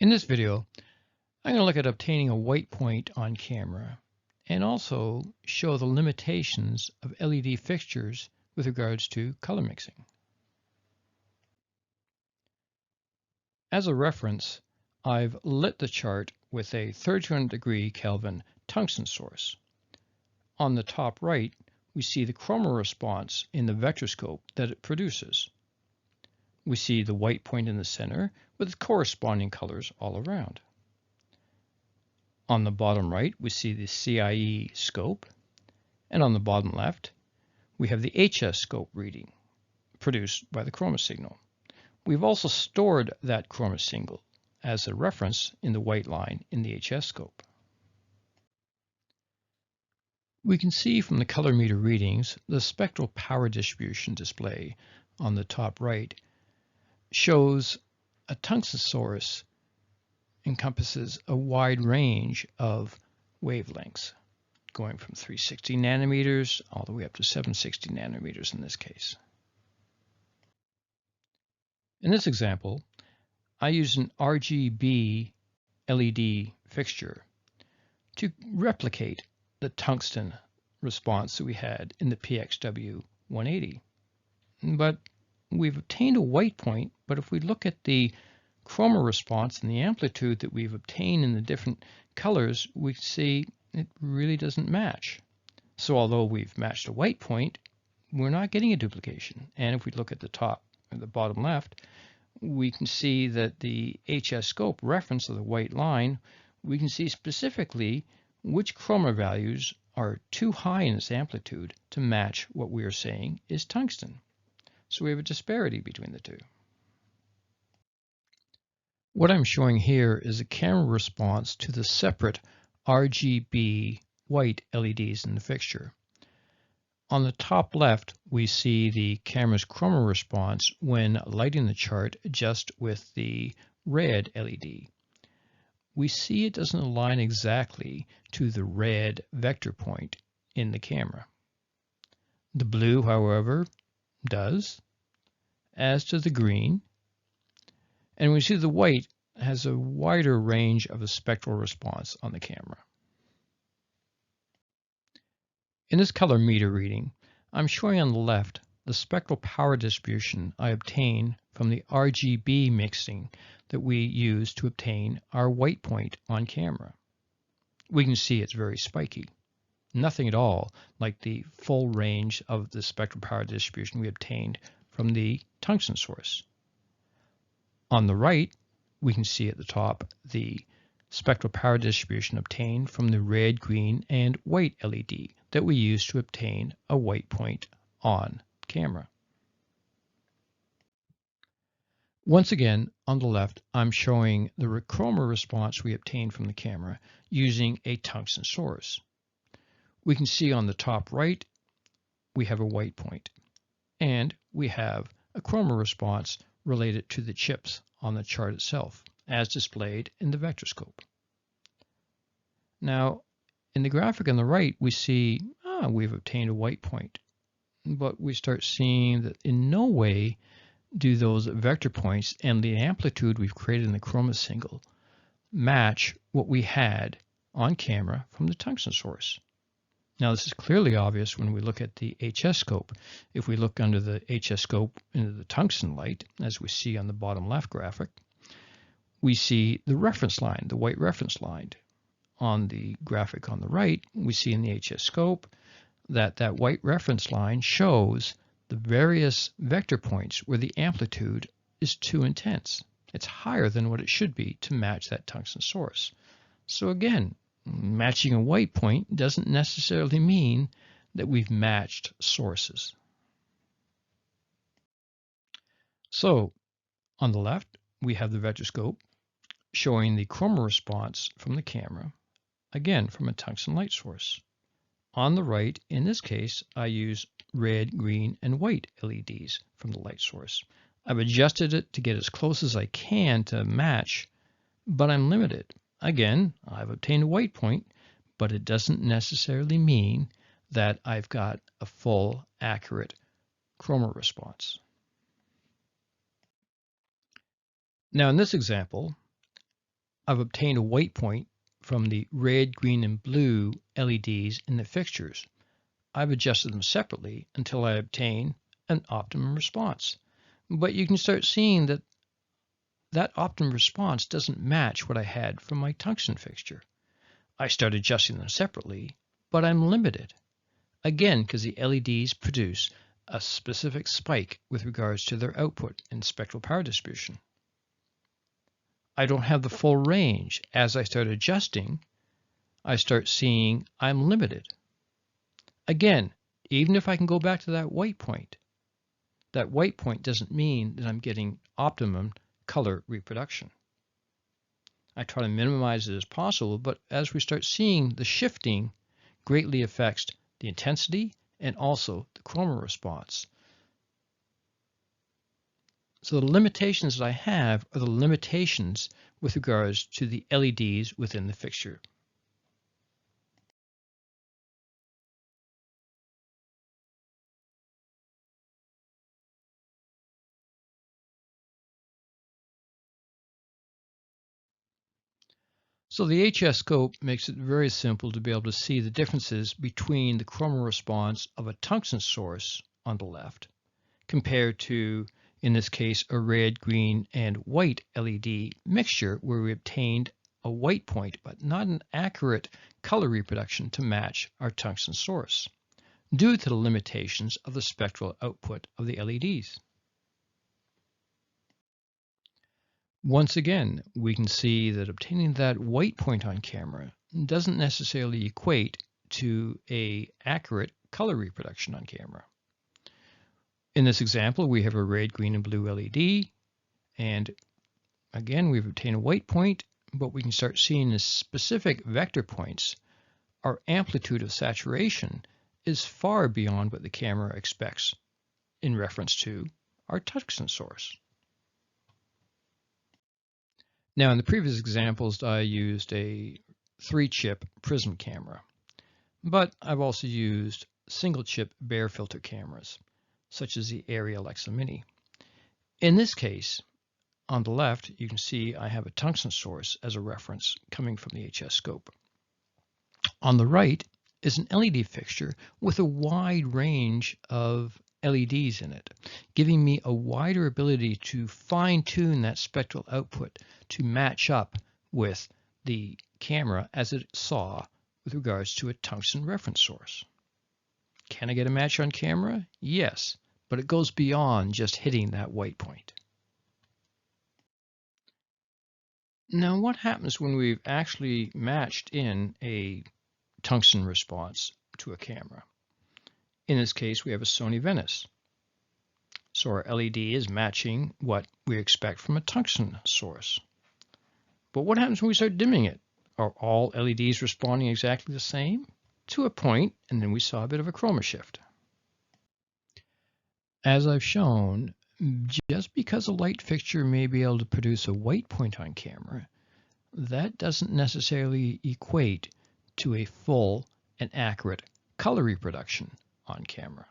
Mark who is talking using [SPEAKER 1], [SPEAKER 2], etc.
[SPEAKER 1] In this video, I'm going to look at obtaining a white point on camera and also show the limitations of LED fixtures with regards to color mixing. As a reference, I've lit the chart with a 3200 Kelvin tungsten source. On the top right, we see the chroma response in the Vectorscope that it produces. We see the white point in the center with corresponding colors all around. On the bottom right, we see the CIE scope, and on the bottom left, we have the HS scope reading produced by the chroma signal. We've also stored that chroma signal as a reference in the white line in the HS scope. We can see from the color meter readings the spectral power distribution display on the top right shows a tungsten source encompasses a wide range of wavelengths, going from 360 nanometers all the way up to 760 nanometers in this case. In this example, I use an RGB LED fixture to replicate the tungsten response that we had in the PXW 180. But we've obtained a white point, but if we look at the chroma response and the amplitude that we've obtained in the different colors, we see it really doesn't match. So although we've matched a white point, we're not getting a duplication. And if we look at the top or the bottom left, we can see that the HS scope reference of the white line, we can see specifically which chroma values are too high in its amplitude to match what we are saying is tungsten. So we have a disparity between the two. What I'm showing here is a camera response to the separate RGB white LEDs in the fixture. On the top left, we see the camera's chroma response when lighting the chart just with the red LED. We see it doesn't align exactly to the red vector point in the camera. The blue, however, does, as does the green. And we see the white has a wider range of a spectral response on the camera. In this color meter reading, I'm showing on the left the spectral power distribution I obtain from the RGB mixing that we use to obtain our white point on camera. We can see it's very spiky. Nothing at all like the full range of the spectral power distribution we obtained from the tungsten source. On the right, we can see at the top the spectral power distribution obtained from the red, green, and white LED that we use to obtain a white point on camera. Once again, on the left, I'm showing the chroma response we obtained from the camera using a tungsten source. We can see on the top right, we have a white point, and we have a chroma response related to the chips on the chart itself, as displayed in the Vectorscope. Now, in the graphic on the right, we see we've obtained a white point, but we start seeing that in no way do those vector points and the amplitude we've created in the chroma signal match what we had on camera from the tungsten source. Now, this is clearly obvious when we look at the HS scope. If we look under the HS scope into the tungsten light, as we see on the bottom left graphic, we see the reference line, the white reference line. On the graphic on the right, we see in the HS scope that that white reference line shows the various vector points where the amplitude is too intense. It's higher than what it should be to match that tungsten source. So again, matching a white point doesn't necessarily mean that we've matched sources. So on the left, we have the Vectorscope showing the chroma response from the camera, again from a tungsten light source. On the right, in this case, I use red, green, and white LEDs from the light source. I've adjusted it to get as close as I can to match, but I'm limited. Again, I've obtained a white point, but it doesn't necessarily mean that I've got a full, accurate chroma response. Now in this example, I've obtained a white point from the red, green, and blue LEDs in the fixtures. I've adjusted them separately until I obtain an optimum response. But you can start seeing that that optimum response doesn't match what I had from my tungsten fixture. I start adjusting them separately, but I'm limited. Again, because the LEDs produce a specific spike with regards to their output in spectral power distribution. I don't have the full range. As I start adjusting, I start seeing I'm limited. Again, even if I can go back to that white point doesn't mean that I'm getting optimum color reproduction. I try to minimize it as possible, but as we start seeing, the shifting greatly affects the intensity and also the chroma response. So the limitations that I have are the limitations with regards to the LEDs within the fixture. So the HS scope makes it very simple to be able to see the differences between the chroma response of a tungsten source on the left compared to, in this case, a red, green, and white LED mixture where we obtained a white point but not an accurate color reproduction to match our tungsten source due to the limitations of the spectral output of the LEDs. Once again, we can see that obtaining that white point on camera doesn't necessarily equate to an accurate color reproduction on camera. In this example, we have a red, green, and blue LED, and again, we've obtained a white point, but we can start seeing the specific vector points. Our amplitude of saturation is far beyond what the camera expects in reference to our tungsten source. Now, in the previous examples, I used a 3-chip prism camera, but I've also used single-chip bare filter cameras, such as the ARRI Alexa Mini. In this case, on the left, you can see I have a tungsten source as a reference coming from the HS scope. On the right is an LED fixture with a wide range of LEDs in it, giving me a wider ability to fine-tune that spectral output to match up with the camera as it saw with regards to a tungsten reference source. Can I get a match on camera? Yes, but it goes beyond just hitting that white point. Now, what happens when we've actually matched in a tungsten response to a camera? In this case, we have a Sony Venice. So our LED is matching what we expect from a tungsten source. But what happens when we start dimming it? Are all LEDs responding exactly the same? To a point, and then we saw a bit of a chroma shift. As I've shown, just because a light fixture may be able to produce a white point on camera, that doesn't necessarily equate to a full and accurate color reproduction on camera.